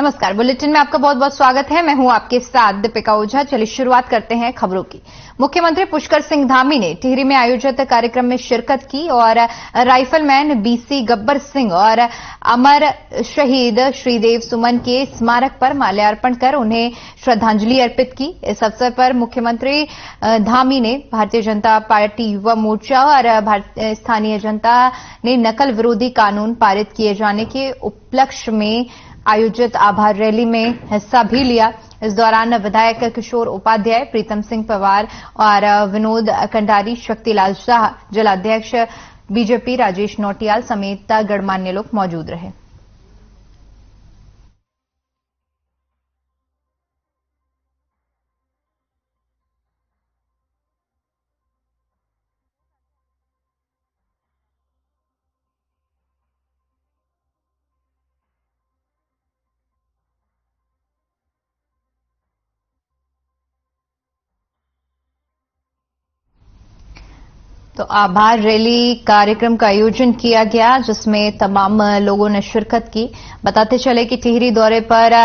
नमस्कार। बुलेटिन में आपका बहुत बहुत स्वागत है। मैं हूं आपके साथ दीपिका ओझा। चलिए शुरुआत करते हैं खबरों की। मुख्यमंत्री पुष्कर सिंह धामी ने टिहरी में आयोजित कार्यक्रम में शिरकत की और राइफलमैन बीसी गब्बर सिंह और अमर शहीद श्रीदेव सुमन के स्मारक पर माल्यार्पण कर उन्हें श्रद्धांजलि अर्पित की। इस अवसर पर मुख्यमंत्री धामी ने भारतीय जनता पार्टी युवा मोर्चा और स्थानीय जनता ने नकल विरोधी कानून पारित किए जाने के उपलक्ष्य में आयोजित आभार रैली में हिस्सा भी लिया। इस दौरान विधायक किशोर उपाध्याय, प्रीतम सिंह पवार और विनोद कंडारी, शक्तिलाल शाह, जिलाध्यक्ष बीजेपी राजेश नौटियाल समेत गणमान्य लोग मौजूद रहे। तो आभार रैली कार्यक्रम का आयोजन किया गया जिसमें तमाम लोगों ने शिरकत की। बताते चले कि टिहरी दौरे पर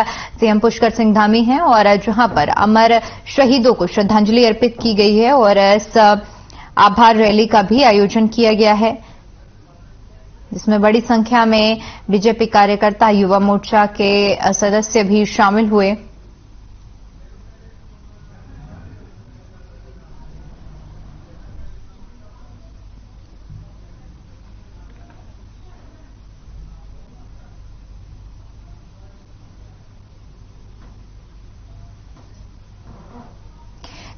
सीएम पुष्कर सिंह धामी हैं और जहां पर अमर शहीदों को श्रद्धांजलि अर्पित की गई है और इस आभार रैली का भी आयोजन किया गया है जिसमें बड़ी संख्या में बीजेपी कार्यकर्ता, युवा मोर्चा के सदस्य भी शामिल हुए।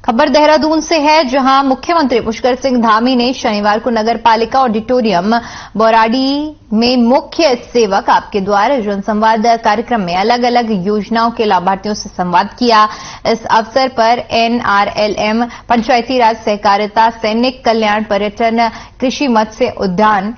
खबर देहरादून से है जहां मुख्यमंत्री पुष्कर सिंह धामी ने शनिवार को नगर पालिका ऑडिटोरियम बौराड़ी में मुख्य सेवक आपके द्वार जनसंवाद कार्यक्रम में अलग अलग योजनाओं के लाभार्थियों से संवाद किया। इस अवसर पर एनआरएलएम, पंचायती राज सहकारिता, सैनिक कल्याण, पर्यटन, कृषि, मत्स्य उद्यान,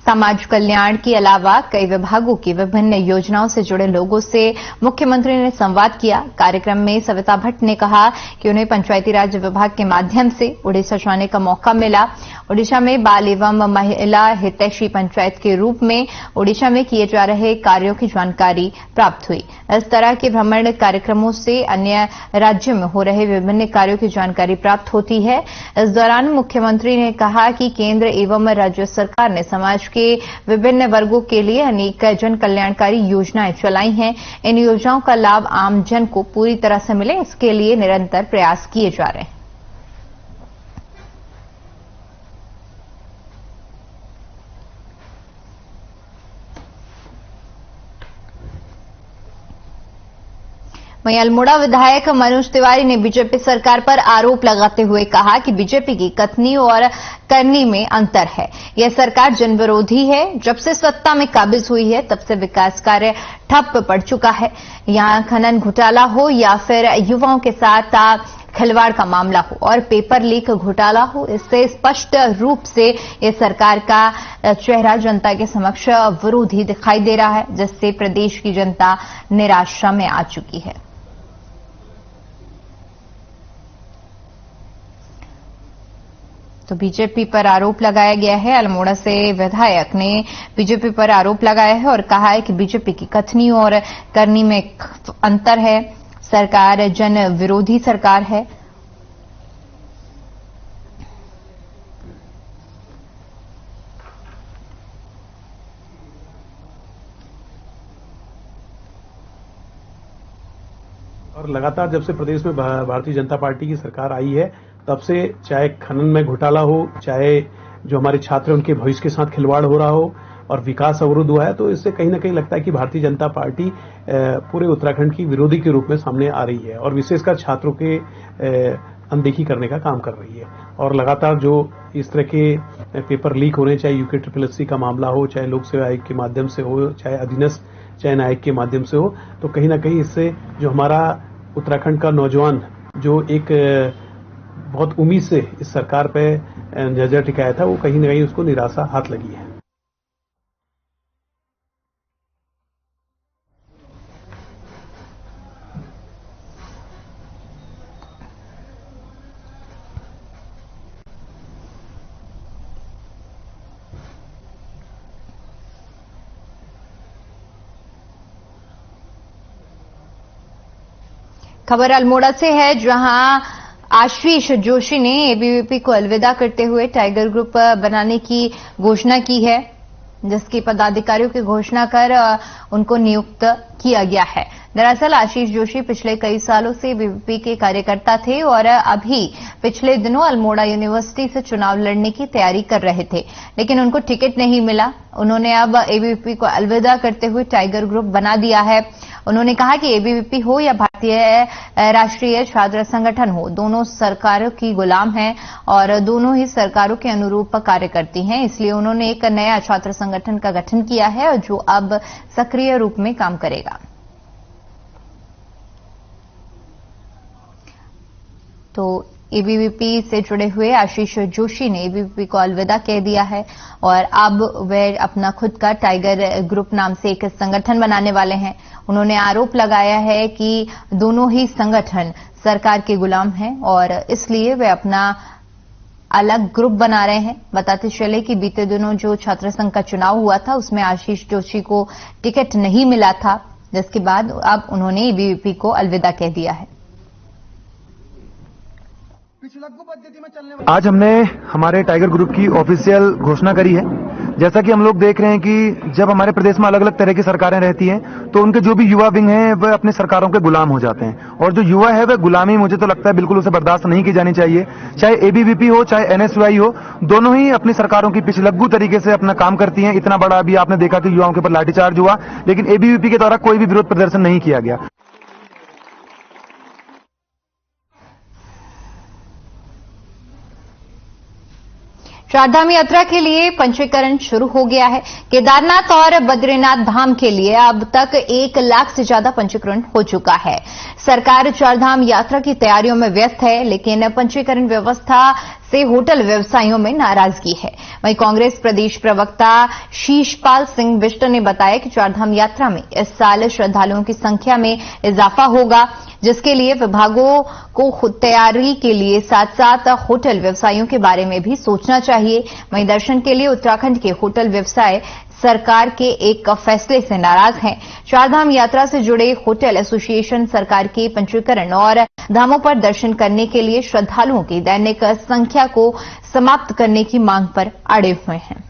समाज कल्याण के अलावा कई विभागों की विभिन्न योजनाओं से जुड़े लोगों से मुख्यमंत्री ने संवाद किया। कार्यक्रम में सविता भट्ट ने कहा कि उन्हें पंचायती राज विभाग के माध्यम से उड़ीसा जाने का मौका मिला। ओडिशा में बाल एवं महिला हितैषी पंचायत के रूप में ओडिशा में किए जा रहे कार्यों की जानकारी प्राप्त हुई। इस तरह के भ्रमण कार्यक्रमों से अन्य राज्यों में हो रहे विभिन्न कार्यों की जानकारी प्राप्त होती है। इस दौरान मुख्यमंत्री ने कहा कि केंद्र एवं राज्य सरकार ने समाज के विभिन्न वर्गों के लिए अनेक जन कल्याणकारी योजनाएं चलाई हैं। इन योजनाओं का लाभ आम जन को पूरी तरह से मिले, इसके लिए निरंतर प्रयास किए जा रहे हैं। वहीं अल्मोड़ा विधायक मनोज तिवारी ने बीजेपी सरकार पर आरोप लगाते हुए कहा कि बीजेपी की कथनी और करनी में अंतर है। यह सरकार जनविरोधी है। जब से सत्ता में काबिज हुई है तब से विकास कार्य ठप पड़ चुका है। यहां खनन घोटाला हो या फिर युवाओं के साथ खिलवाड़ का मामला हो और पेपर लीक घोटाला हो, इससे स्पष्ट रूप से यह सरकार का चेहरा जनता के समक्ष विरोधी दिखाई दे रहा है, जिससे प्रदेश की जनता निराशा में आ चुकी है। तो बीजेपी पर आरोप लगाया गया है। अल्मोड़ा से विधायक ने बीजेपी पर आरोप लगाया है और कहा है कि बीजेपी की कथनी और करनी में अंतर है। सरकार जन विरोधी सरकार है। और लगातार जब से प्रदेश में भारतीय जनता पार्टी की सरकार आई है तब से चाहे खनन में घोटाला हो, चाहे जो हमारे छात्र उनके भविष्य के साथ खिलवाड़ हो रहा हो और विकास अवरुद्ध हुआ है, तो इससे कहीं ना कहीं लगता है कि भारतीय जनता पार्टी पूरे उत्तराखंड की विरोधी के रूप में सामने आ रही है और विशेषकर छात्रों के अनदेखी करने का काम कर रही है। और लगातार जो इस तरह के पेपर लीक हो रहे हैं, चाहे यूके SSSC का मामला हो, चाहे लोक सेवा आयोग के माध्यम से हो, चाहे अधीनस्थ चयन आयोग के माध्यम से हो, तो कहीं ना कहीं इससे जो हमारा उत्तराखंड का नौजवान जो एक बहुत उम्मीद से इस सरकार पे नजर टिकाया था, वो कहीं ना कहीं उसको निराशा हाथ लगी है। खबर अल्मोड़ा से है, जहां आशीष जोशी ने एबीवीपी को अलविदा करते हुए टाइगर ग्रुप बनाने की घोषणा की है, जिसकी पदाधिकारियों की घोषणा कर उनको नियुक्त किया गया है। दरअसल आशीष जोशी पिछले कई सालों से एबीवीपी के कार्यकर्ता थे और अभी पिछले दिनों अल्मोड़ा यूनिवर्सिटी से चुनाव लड़ने की तैयारी कर रहे थे, लेकिन उनको टिकट नहीं मिला। उन्होंने अब एबीवीपी को अलविदा करते हुए टाइगर ग्रुप बना दिया है। उन्होंने कहा कि एबीवीपी हो या भारतीय राष्ट्रीय छात्र संगठन हो, दोनों सरकारों की गुलाम हैं और दोनों ही सरकारों के अनुरूप कार्य करती हैं। इसलिए उन्होंने एक नया छात्र संगठन का गठन किया है, जो अब सक्रिय रूप में काम करेगा। तो एबीवीपी से जुड़े हुए आशीष जोशी ने एबीवीपी को अलविदा कह दिया है और अब वे अपना खुद का टाइगर ग्रुप नाम से एक संगठन बनाने वाले हैं। उन्होंने आरोप लगाया है कि दोनों ही संगठन सरकार के गुलाम हैं और इसलिए वे अपना अलग ग्रुप बना रहे हैं। बताते चले कि बीते दिनों जो छात्र संघ का चुनाव हुआ था, उसमें आशीष जोशी को टिकट नहीं मिला था, जिसके बाद अब उन्होंने एबीवीपी को अलविदा कह दिया है। आज हमने हमारे टाइगर ग्रुप की ऑफिशियल घोषणा करी है। जैसा कि हम लोग देख रहे हैं कि जब हमारे प्रदेश में अलग अलग तरह की सरकारें रहती हैं, तो उनके जो भी युवा विंग हैं वह अपनी सरकारों के गुलाम हो जाते हैं और जो युवा है वह गुलामी, मुझे तो लगता है बिल्कुल उसे बर्दाश्त नहीं की जानी चाहिए। चाहे एबीवीपी हो चाहे एनएसयूआई हो, दोनों ही अपनी सरकारों की पिछलग्गू तरीके से अपना काम करती हैं। इतना बड़ा अभी आपने देखा कि युवाओं के ऊपर लाठीचार्ज हुआ, लेकिन एबीवीपी के द्वारा कोई भी विरोध प्रदर्शन नहीं किया गया। चारधाम यात्रा के लिए पंजीकरण शुरू हो गया है। केदारनाथ और बद्रीनाथ धाम के लिए अब तक 1 लाख से ज्यादा पंजीकरण हो चुका है। सरकार चारधाम यात्रा की तैयारियों में व्यस्त है, लेकिन पंजीकरण व्यवस्था से होटल व्यवसायियों में नाराजगी है। वहीं कांग्रेस प्रदेश प्रवक्ता शीशपाल सिंह बिष्ट ने बताया कि चारधाम यात्रा में इस साल श्रद्धालुओं की संख्या में इजाफा होगा, जिसके लिए विभागों को तैयारी के लिए साथ साथ होटल व्यवसायियों के बारे में भी सोचना चाहिए। वहीं दर्शन के लिए उत्तराखंड के होटल व्यवसाय सरकार के एक फैसले से नाराज हैं। चारधाम यात्रा से जुड़े होटल एसोसिएशन सरकार के पंजीकरण और धामों पर दर्शन करने के लिए श्रद्धालुओं की दैनिक संख्या को समाप्त करने की मांग पर अड़े हुए हैं।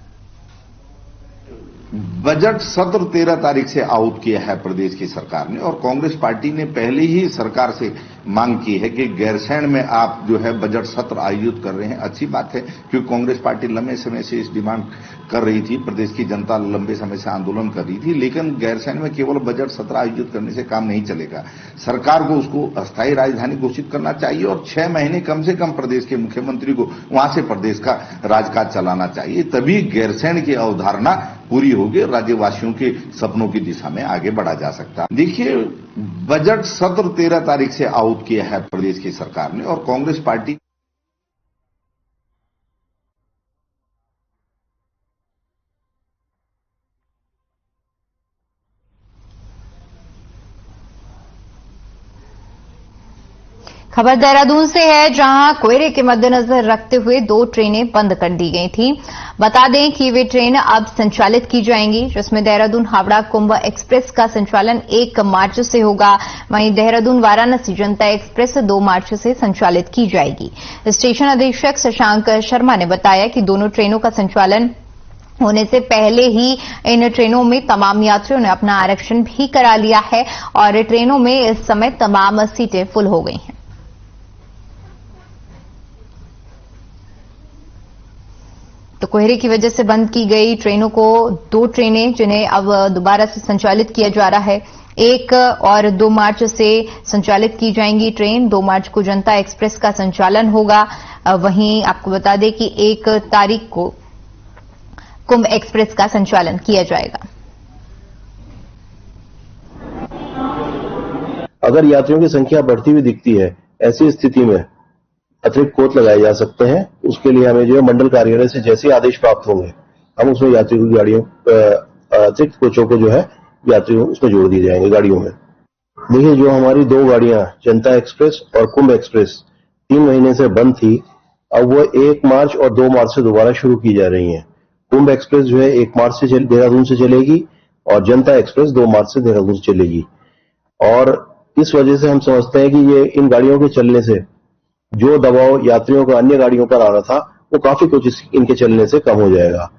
बजट सत्र 13 तारीख से आउट किया है प्रदेश की सरकार ने और कांग्रेस पार्टी ने पहले ही सरकार से मांग की है कि गैरसैंण में आप जो है बजट सत्र आयोजित कर रहे हैं। अच्छी बात है, क्योंकि कांग्रेस पार्टी लंबे समय से इस डिमांड कर रही थी, प्रदेश की जनता लंबे समय से आंदोलन कर रही थी। लेकिन गैरसैंण में केवल बजट सत्र आयोजित करने से काम नहीं चलेगा। सरकार को उसको अस्थायी राजधानी घोषित करना चाहिए और 6 महीने कम से कम प्रदेश के मुख्यमंत्री को वहां से प्रदेश का राजकाज चलाना चाहिए। तभी गैरसैंण की अवधारणा पूरी होगी और राज्यवासियों के सपनों की दिशा में आगे बढ़ा जा सकता है। देखिए, बजट सत्र 13 तारीख से आउट किया है प्रदेश की सरकार ने और कांग्रेस पार्टी खबर देहरादून से है, जहां कोहरे के मद्देनजर रखते हुए 2 ट्रेनें बंद कर दी गई थी। बता दें कि वे ट्रेन अब संचालित की जाएंगी, जिसमें देहरादून हावड़ा कुंभ एक्सप्रेस का संचालन 1 मार्च से होगा। वहीं देहरादून वाराणसी जनता एक्सप्रेस 2 मार्च से संचालित की जाएगी। स्टेशन अधीक्षक शशांक शर्मा ने बताया कि दोनों ट्रेनों का संचालन होने से पहले ही इन ट्रेनों में तमाम यात्रियों ने अपना आरक्षण भी करा लिया है और ट्रेनों में इस समय तमाम सीटें फुल हो गई हैं। तो कोहरे की वजह से बंद की गई ट्रेनों को 2 ट्रेनें जिन्हें अब दोबारा से संचालित किया जा रहा है, 1 और 2 मार्च से संचालित की जाएंगी ट्रेन। 2 मार्च को जनता एक्सप्रेस का संचालन होगा। वहीं आपको बता दें कि 1 तारीख को कुंभ एक्सप्रेस का संचालन किया जाएगा। अगर यात्रियों की संख्या बढ़ती हुई दिखती है, ऐसी स्थिति में अतिरिक्त कोच लगाए जा सकते हैं। उसके लिए हमें जो है मंडल कार्यालय से जैसे आदेश प्राप्त होंगे, हम उसमें यात्रियों की गाड़ियों अतिरिक्त कोचों को जो है यात्रियों उसमें जोड़ दिए जाएंगे गाड़ियों में। देखिए, जो हमारी 2 गाड़ियां जनता एक्सप्रेस और कुंभ एक्सप्रेस 3 महीने से बंद थी, अब वो 1 मार्च और 2 मार्च से दोबारा शुरू की जा रही हैं। कुंभ एक्सप्रेस जो है 1 मार्च से देहरादून से चलेगी और जनता एक्सप्रेस 2 मार्च से देहरादून से चलेगी। और इस वजह से हम समझते हैं कि ये इन गाड़ियों के चलने से जो दबाव यात्रियों का अन्य गाड़ियों पर आ रहा था वो काफी कुछ इनके चलने से कम हो जाएगा।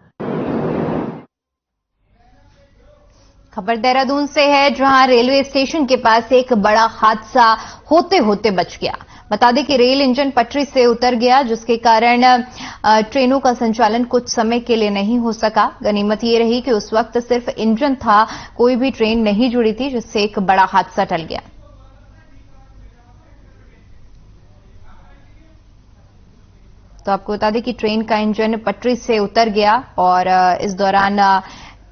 खबर देहरादून से है, जहां रेलवे स्टेशन के पास एक बड़ा हादसा होते होते बच गया। बता दें कि रेल इंजन पटरी से उतर गया, जिसके कारण ट्रेनों का संचालन कुछ समय के लिए नहीं हो सका। गनीमत ये रही कि उस वक्त सिर्फ इंजन था, कोई भी ट्रेन नहीं जुड़ी थी, जिससे एक बड़ा हादसा टल गया। तो आपको बता दें कि ट्रेन का इंजन पटरी से उतर गया और इस दौरान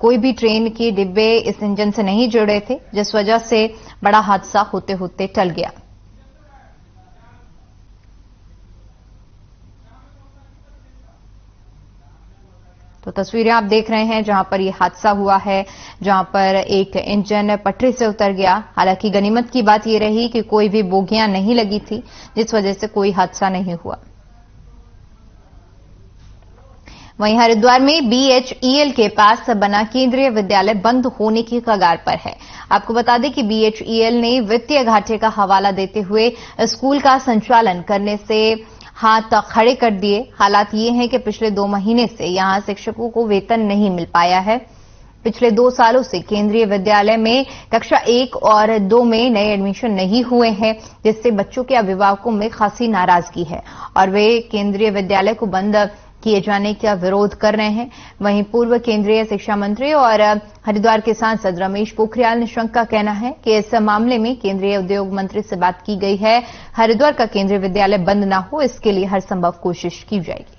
कोई भी ट्रेन के डिब्बे इस इंजन से नहीं जुड़े थे, जिस वजह से बड़ा हादसा होते होते टल गया। तो तस्वीरें आप देख रहे हैं जहां पर यह हादसा हुआ है, जहां पर एक इंजन पटरी से उतर गया। हालांकि गनीमत की बात यह रही कि कोई भी बोगियां नहीं लगी थी, जिस वजह से कोई हादसा नहीं हुआ। वहीं हरिद्वार में BHEL के पास बना केंद्रीय विद्यालय बंद होने की कगार पर है। आपको बता दें कि BHEL ने वित्तीय घाटे का हवाला देते हुए स्कूल का संचालन करने से हाथ खड़े कर दिए। हालात ये हैं कि पिछले 2 महीने से यहां शिक्षकों को वेतन नहीं मिल पाया है। पिछले 2 सालों से केंद्रीय विद्यालय में कक्षा 1 और 2 में नए एडमिशन नहीं हुए हैं, जिससे बच्चों के अभिभावकों में खासी नाराजगी है और वे केंद्रीय विद्यालय को बंद किए जाने का विरोध कर रहे हैं। वहीं पूर्व केंद्रीय शिक्षा मंत्री और हरिद्वार के सांसद रमेश पोखरियाल निशंक का कहना है कि इस मामले में केंद्रीय उद्योग मंत्री से बात की गई है। हरिद्वार का केंद्रीय विद्यालय बंद न हो, इसके लिए हर संभव कोशिश की जाएगी।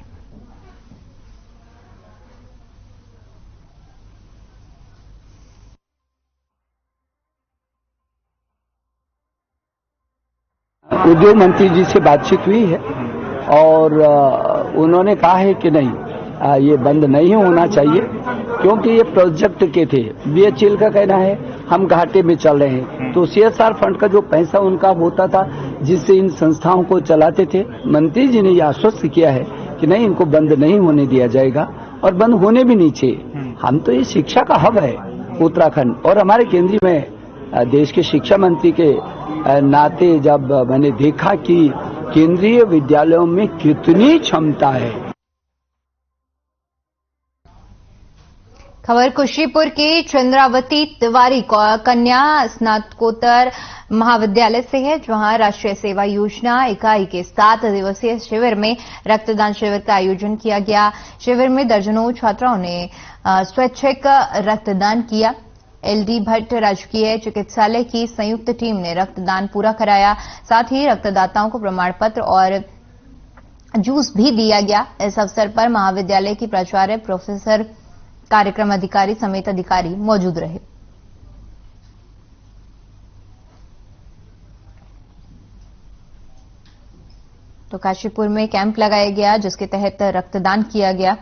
उद्योग मंत्री जी से बातचीत हुई है और उन्होंने कहा है कि नहीं, ये बंद नहीं होना चाहिए, क्योंकि ये प्रोजेक्ट के थे। BHEL का कहना है हम घाटे में चल रहे हैं, तो CSR फंड का जो पैसा उनका होता था जिससे इन संस्थाओं को चलाते थे, मंत्री जी ने यह आश्वस्त किया है कि नहीं, इनको बंद नहीं होने दिया जाएगा और बंद होने भी नहीं चाहिए। हम तो ये शिक्षा का हब है उत्तराखंड, और हमारे केंद्रीय में देश के शिक्षा मंत्री के नाते जब मैंने देखा कि केंद्रीय विद्यालयों में कितनी क्षमता है। खबर कुशीपुर की चंद्रावती तिवारी कन्या स्नातकोत्तर महाविद्यालय से है, जहां राष्ट्रीय सेवा योजना इकाई के 7 दिवसीय शिविर में रक्तदान शिविर का आयोजन किया गया। शिविर में दर्जनों छात्राओं ने स्वैच्छिक रक्तदान किया। LD भट्ट राजकीय चिकित्सालय की संयुक्त टीम ने रक्तदान पूरा कराया। साथ ही रक्तदाताओं को प्रमाण पत्र और जूस भी दिया गया। इस अवसर पर महाविद्यालय की प्राचार्य, प्रोफेसर, कार्यक्रम अधिकारी समेत अधिकारी मौजूद रहे। तो काशीपुर में कैंप लगाया गया, जिसके तहत रक्तदान किया गया।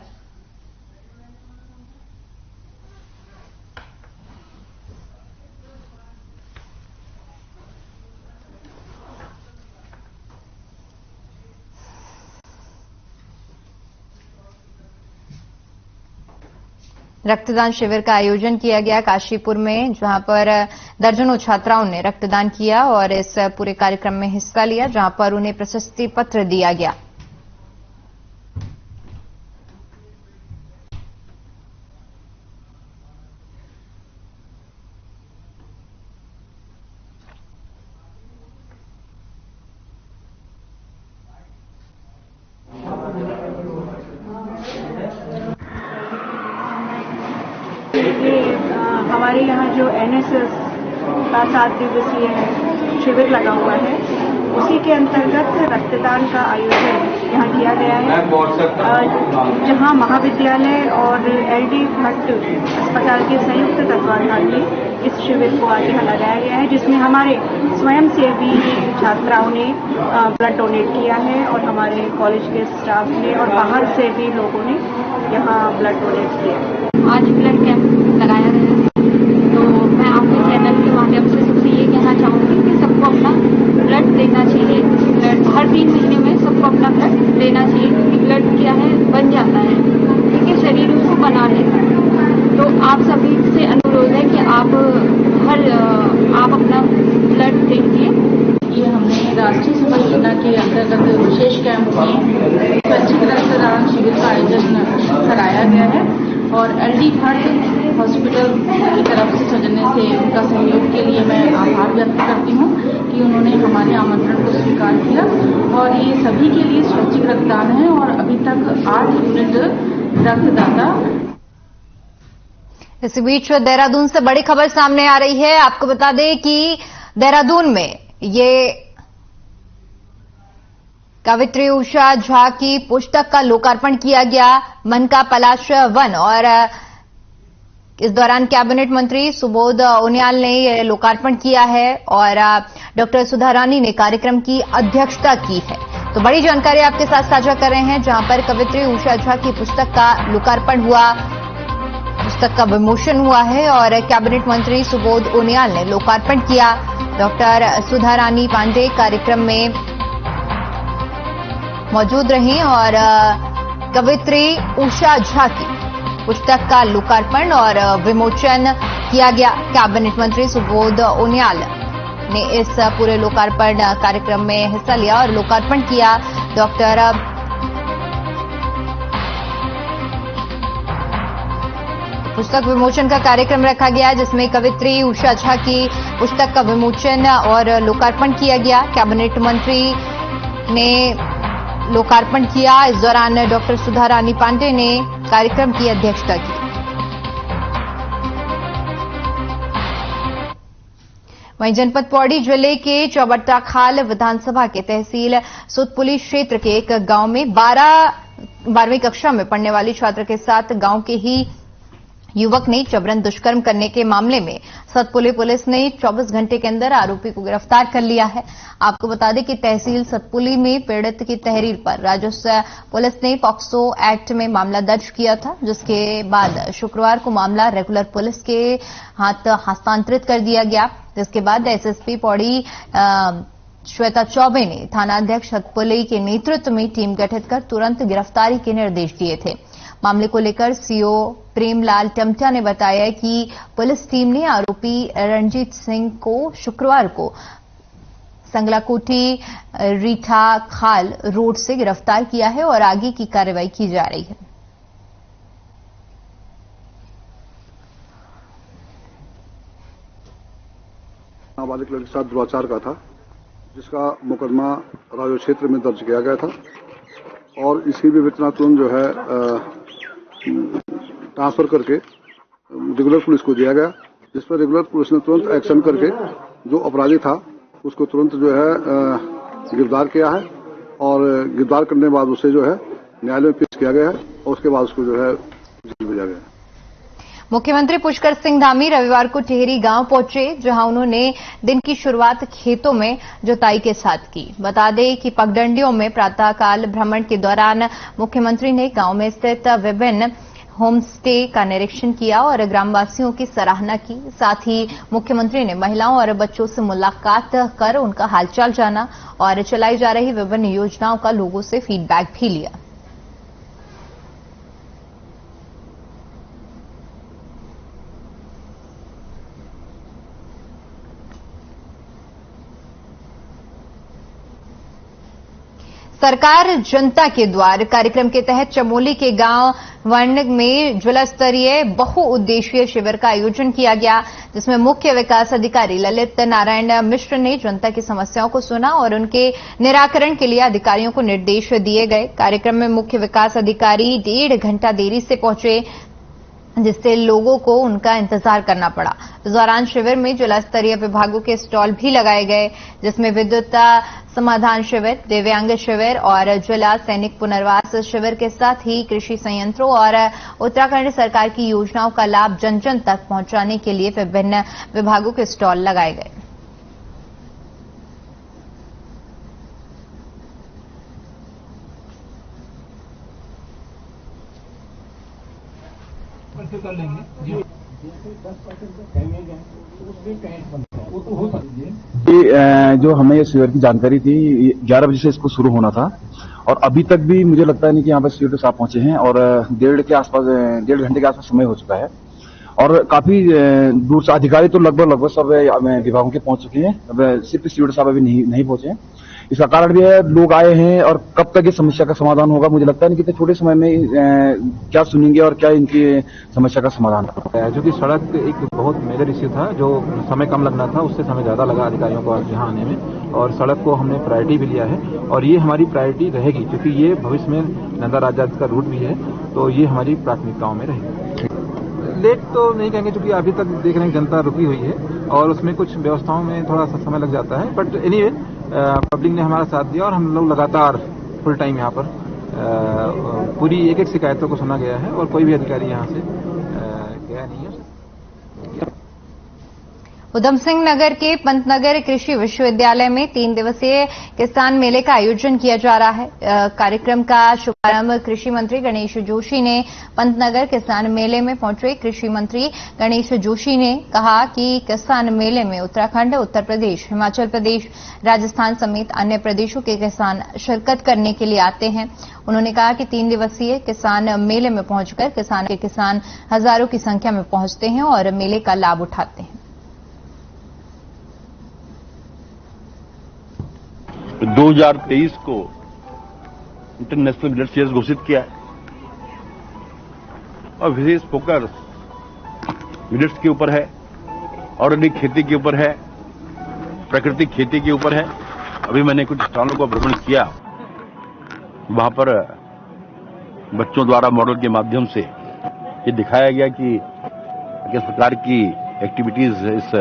रक्तदान शिविर का आयोजन किया गया काशीपुर में, जहां पर दर्जनों छात्राओं ने रक्तदान किया और इस पूरे कार्यक्रम में हिस्सा लिया, जहां पर उन्हें प्रशस्ति पत्र दिया गया। हमारे यहाँ जो NSS का 7 दिवसीय शिविर लगा हुआ है, उसी के अंतर्गत रक्तदान का आयोजन यहाँ किया गया है, जहाँ महाविद्यालय और LD भट्ट अस्पताल के संयुक्त तत्वाधान में इस शिविर को आज यहाँ लगाया गया है, जिसमें हमारे स्वयंसेवी छात्राओं ने ब्लड डोनेट किया है और हमारे कॉलेज के स्टाफ ने और बाहर से भी लोगों ने यहाँ ब्लड डोनेट किया। आज ब्लड कैंप लगाया गया है, तो मैं आपके चैनल के माध्यम से सबसे ये कहना चाहूँगी कि सबको अपना ब्लड देना चाहिए। ब्लड हर 3 महीने में सबको अपना ब्लड देना चाहिए, क्योंकि ब्लड क्या है, बन जाता है, ठीक है, शरीर उसको बना लेता है। तो आप सभी से अनुरोध है कि आप अपना ब्लड दें। शिविर का आयोजन कराया गया है और एलडी भट्ट हॉस्पिटल की तरफ से सौजन्य से उनका सहयोग के लिए मैं आभार व्यक्त करती हूँ कि उन्होंने हमारे आमंत्रण को स्वीकार किया और ये सभी के लिए स्वैच्छिक रक्तदान है और अभी तक 8 यूनिट रक्तदाता। इसी बीच देहरादून से बड़ी खबर सामने आ रही है। आपको बता दें कि देहरादून में ये कवित्री उषा झा की पुस्तक का लोकार्पण किया गया, मन का पलाश वन, और इस दौरान कैबिनेट मंत्री सुबोध उनियाल ने यह लोकार्पण किया है और डॉक्टर सुधा रानी ने कार्यक्रम की अध्यक्षता की है। तो बड़ी जानकारी आपके साथ साझा कर रहे हैं, जहां पर कवित्री उषा झा की पुस्तक का लोकार्पण हुआ, पुस्तक का विमोचन हुआ है और कैबिनेट मंत्री सुबोध उनियाल ने लोकार्पण किया। डॉक्टर सुधा रानी पांडे कार्यक्रम में मौजूद रही और कवित्री उषा झा की पुस्तक का लोकार्पण और विमोचन किया गया। कैबिनेट मंत्री सुबोध उनियाल ने इस पूरे लोकार्पण कार्यक्रम में हिस्सा लिया और लोकार्पण किया। डॉक्टर पुस्तक विमोचन का कार्यक्रम रखा गया, जिसमें कवित्री उषा झा की पुस्तक का विमोचन और लोकार्पण किया गया। कैबिनेट मंत्री ने लोकार्पण किया। इस दौरान डॉक्टर सुधा रानी पांडे ने कार्यक्रम की अध्यक्षता की। वहीं जनपद पौड़ी जिले के चौबट्टा खाल विधानसभा के तहसील सुतपुली क्षेत्र के एक गांव में 12वीं कक्षा में पढ़ने वाली छात्र के साथ गांव के ही युवक ने जबरन दुष्कर्म करने के मामले में सतपुली पुलिस ने 24 घंटे के अंदर आरोपी को गिरफ्तार कर लिया है। आपको बता दें कि तहसील सतपुली में पीड़ित की तहरीर पर राजस्व पुलिस ने पॉक्सो एक्ट में मामला दर्ज किया था, जिसके बाद शुक्रवार को मामला रेगुलर पुलिस के हाथ हस्तांतरित कर दिया गया। जिसके बाद एसएसपी पौड़ी श्वेता चौबे ने थानाध्यक्ष सतपुली के नेतृत्व में टीम गठित कर तुरंत गिरफ्तारी के निर्देश दिए थे। मामले को लेकर सीओ प्रेमलाल टमटा ने बताया कि पुलिस टीम ने आरोपी रणजीत सिंह को शुक्रवार को संगलाकोटी रीठा खाल रोड से गिरफ्तार किया है और आगे की कार्रवाई की जा रही है। नाबालिग लड़की के साथ दुराचार का था, जिसका मुकदमा राजो क्षेत्र में दर्ज किया गया था और इसकी विवेचना तुरंत जो है ट्रांसफर करके रेगुलर पुलिस को दिया गया, जिस पर रेगुलर पुलिस ने तुरंत एक्शन करके जो अपराधी था उसको तुरंत जो है गिरफ्तार किया है और गिरफ्तार करने के बाद उसे जो है न्यायालय में पेश किया गया है और उसके बाद उसको जो है जेल भेजा गया है। मुख्यमंत्री पुष्कर सिंह धामी रविवार को टिहरी गांव पहुंचे, जहां उन्होंने दिन की शुरुआत खेतों में जुताई के साथ की। बता दें कि पगडंडियों में प्रातःकाल भ्रमण के दौरान मुख्यमंत्री ने गांव में स्थित विभिन्न होम स्टे का निरीक्षण किया और ग्रामवासियों की सराहना की। साथ ही मुख्यमंत्री ने महिलाओं और बच्चों से मुलाकात कर उनका हालचाल जाना और चलाई जा रही विभिन्न योजनाओं का लोगों से फीडबैक भी लिया। सरकार जनता के द्वार कार्यक्रम के तहत चमोली के गांव वर्ण में जिला स्तरीय बहुउद्देशीय शिविर का आयोजन किया गया, जिसमें मुख्य विकास अधिकारी ललित नारायण मिश्र ने जनता की समस्याओं को सुना और उनके निराकरण के लिए अधिकारियों को निर्देश दिए गए। कार्यक्रम में मुख्य विकास अधिकारी 1.5 घंटा देरी से पहुंचे, जिससे लोगों को उनका इंतजार करना पड़ा। इस दौरान शिविर में जिला स्तरीय विभागों के स्टॉल भी लगाए गए, जिसमें विद्युत समाधान शिविर, दिव्यांग शिविर और जिला सैनिक पुनर्वास शिविर के साथ ही कृषि संयंत्रों और उत्तराखंड सरकार की योजनाओं का लाभ जन जन तक पहुंचाने के लिए विभिन्न विभागों के स्टॉल लगाए गए। कर लेंगे जो हमें ये शिविर की जानकारी थी, 11 बजे से इसको शुरू होना था और अभी तक भी मुझे लगता है नहीं कि यहाँ पर शिविर साहब पहुंचे हैं और 1.5 घंटे के आसपास समय हो चुका है और काफी दूर से अधिकारी तो लगभग सब विभागों के पहुंच चुके हैं। अब सिर्फ शिविर साहब अभी नहीं पहुंचे हैं। इसका कारण भी है, लोग आए हैं और कब तक इस समस्या का समाधान होगा मुझे लगता है कि इतने छोटे समय में क्या सुनेंगे और क्या इनकी समस्या का समाधान होगा। जो कि सड़क एक बहुत मेजर इश्यू था, जो समय कम लगना था उससे समय ज्यादा लगा अधिकारियों को आज यहाँ आने में, और सड़क को हमने प्रायोरिटी भी लिया है और ये हमारी प्रायोरिटी रहेगी क्योंकि ये भविष्य में नंदा राज्य का रूट भी है, तो ये हमारी प्राथमिकताओं में रहेगी। लेट तो नहीं कहेंगे क्योंकि अभी तक देख रहे हैं जनता रुकी हुई है और उसमें कुछ व्यवस्थाओं में थोड़ा सा समय लग जाता है, बट एनीवे पब्लिक ने हमारा साथ दिया और हम लोग लगातार फुल टाइम यहाँ पर पूरी एक शिकायतों को सुना गया है और कोई भी अधिकारी यहाँ से गया नहीं है। उधम सिंह नगर के पंतनगर कृषि विश्वविद्यालय में 3 दिवसीय किसान मेले का आयोजन किया जा रहा है। कार्यक्रम का शुभारंभ कृषि मंत्री गणेश जोशी ने पंतनगर किसान मेले में पहुंचे। कृषि मंत्री गणेश जोशी ने कहा कि किसान मेले में उत्तराखंड, उत्तर प्रदेश, हिमाचल प्रदेश, राजस्थान समेत अन्य प्रदेशों के किसान शिरकत करने के लिए आते हैं। उन्होंने कहा कि 3 दिवसीय किसान मेले में पहुंचकर किसान हजारों की संख्या में पहुंचते हैं और मेले का लाभ उठाते हैं। 2023 को इंटरनेशनल मिलेट्स ईयर घोषित किया है और विशेष फोकस मिलेट्स के ऊपर है, ऑर्गेनिक खेती के ऊपर है, प्राकृतिक खेती के ऊपर है। अभी मैंने कुछ स्थानों को भ्रमण किया, वहां पर बच्चों द्वारा मॉडल के माध्यम से ये दिखाया गया कि किस प्रकार की एक्टिविटीज इस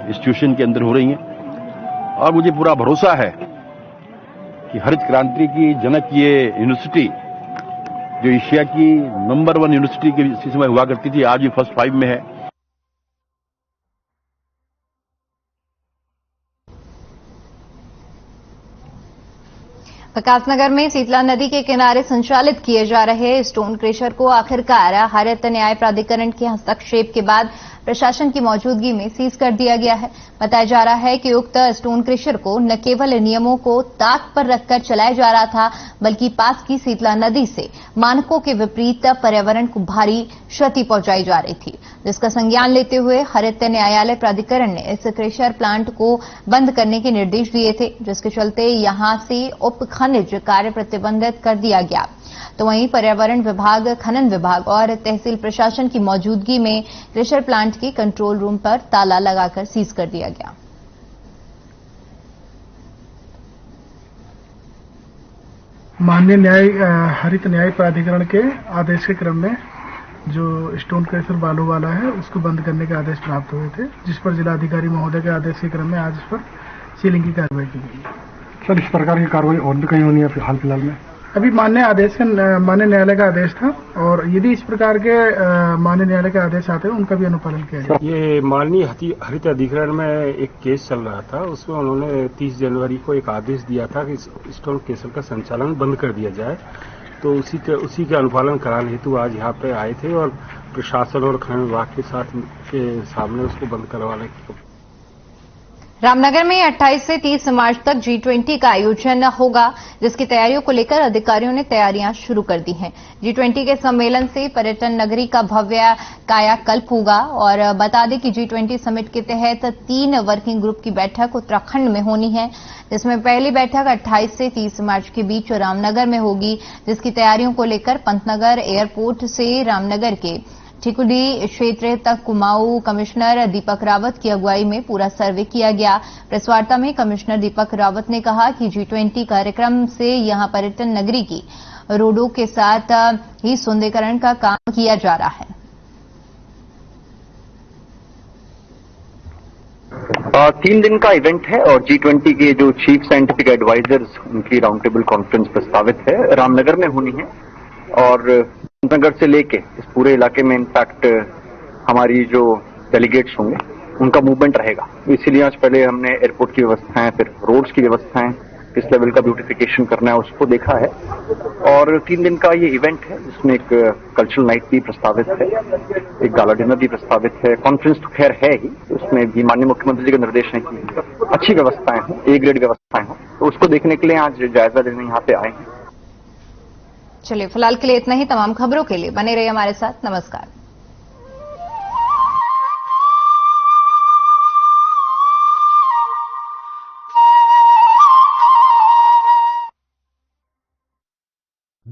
इंस्टीट्यूशन के अंदर हो रही हैं और मुझे पूरा भरोसा है कि हरित क्रांति की जनक ये यूनिवर्सिटी जो एशिया की नंबर 1 यूनिवर्सिटी के समय हुआ करती थी, आज भी फर्स्ट 5 में है। विकासनगर में शीतला नदी के किनारे संचालित किए जा रहे स्टोन क्रेशर को आखिरकार हरित न्याय प्राधिकरण के हस्तक्षेप के बाद प्रशासन की मौजूदगी में सीज कर दिया गया है। बताया जा रहा है कि उक्त स्टोन क्रेशर को न केवल नियमों को ताक पर रखकर चलाया जा रहा था, बल्कि पास की शीतला नदी से मानकों के विपरीत पर्यावरण को भारी क्षति पहुंचाई जा रही थी, जिसका संज्ञान लेते हुए हरित न्यायालय प्राधिकरण ने इस क्रेशर प्लांट को बंद करने के निर्देश दिए थे, जिसके चलते यहां से उप खनिज कार्य प्रतिबंधित कर दिया गया। तो वहीं पर्यावरण विभाग, खनन विभाग और तहसील प्रशासन की मौजूदगी में क्रेशर प्लांट के कंट्रोल रूम पर ताला लगाकर सीज कर दिया गया। माननीय हरित न्याय प्राधिकरण के आदेश के क्रम में जो स्टोन क्रेशर बालू वाला है उसको बंद करने के आदेश प्राप्त हुए थे, जिस पर जिलाधिकारी महोदय के आदेश के क्रम में आज इस पर सीलिंग की कार्रवाई की गई। सर, इस प्रकार की कार्रवाई और भी कहीं होनी है हाल फिलहाल में? अभी माननीय न्यायालय का आदेश था और यदि इस प्रकार के माननीय न्यायालय के आदेश आते हैं उनका भी अनुपालन किया जाए। ये माननीय हरित अधिकरण में एक केस चल रहा था, उसमें उन्होंने 30 जनवरी को एक आदेश दिया था कि स्टोन क्रेशर का संचालन बंद कर दिया जाए, तो उसी के अनुपालन कराने हेतु आज यहाँ पे आए थे और प्रशासन और खनन विभाग के सामने उसको बंद करवाने की। रामनगर में 28 से 30 मार्च तक G20 का आयोजन होगा, जिसकी तैयारियों को लेकर अधिकारियों ने तैयारियां शुरू कर दी हैं। G20 के सम्मेलन से पर्यटन नगरी का भव्य कायाकल्प होगा और बता दें कि G20 समिट के तहत 3 वर्किंग ग्रुप की बैठक उत्तराखंड में होनी है, जिसमें पहली बैठक 28 से 30 मार्च के बीच रामनगर में होगी, जिसकी तैयारियों को लेकर पंतनगर एयरपोर्ट से रामनगर के ठिकुडी क्षेत्र तक कुमाऊं कमिश्नर दीपक रावत की अगुवाई में पूरा सर्वे किया गया। प्रेस वार्ता में कमिश्नर दीपक रावत ने कहा कि G20 कार्यक्रम से यहां पर्यटन नगरी की रोडों के साथ ही सौंदर्यीकरण का काम किया जा रहा है। 3 दिन का इवेंट है और G20 के जो चीफ साइंटिफिक एडवाइजर्स उनकी राउंड टेबल कॉन्फ्रेंस प्रस्तावित है, रामनगर में होनी है और नगर से लेके इस पूरे इलाके में इनफैक्ट हमारी जो डेलीगेट्स होंगे उनका मूवमेंट रहेगा। इसीलिए आज पहले हमने एयरपोर्ट की व्यवस्थाएं, फिर रोड्स की व्यवस्थाएं, किस लेवल का ब्यूटिफिकेशन करना है उसको देखा है और 3 दिन का ये इवेंट है जिसमें एक कल्चरल नाइट भी प्रस्तावित है, एक गाला डिनर भी प्रस्तावित है, कॉन्फ्रेंस तो खैर है ही, उसमें भी माननीय मुख्यमंत्री जी के निर्देश है कि अच्छी व्यवस्थाएं हों, A ग्रेड व्यवस्थाएं हों, तो उसको देखने के लिए आज जायजा लेने यहाँ पे आए हैं। चलिए, फिलहाल के लिए इतना ही। तमाम खबरों के लिए बने रहिए हमारे साथ। नमस्कार।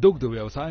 दुग्ध व्यवसाय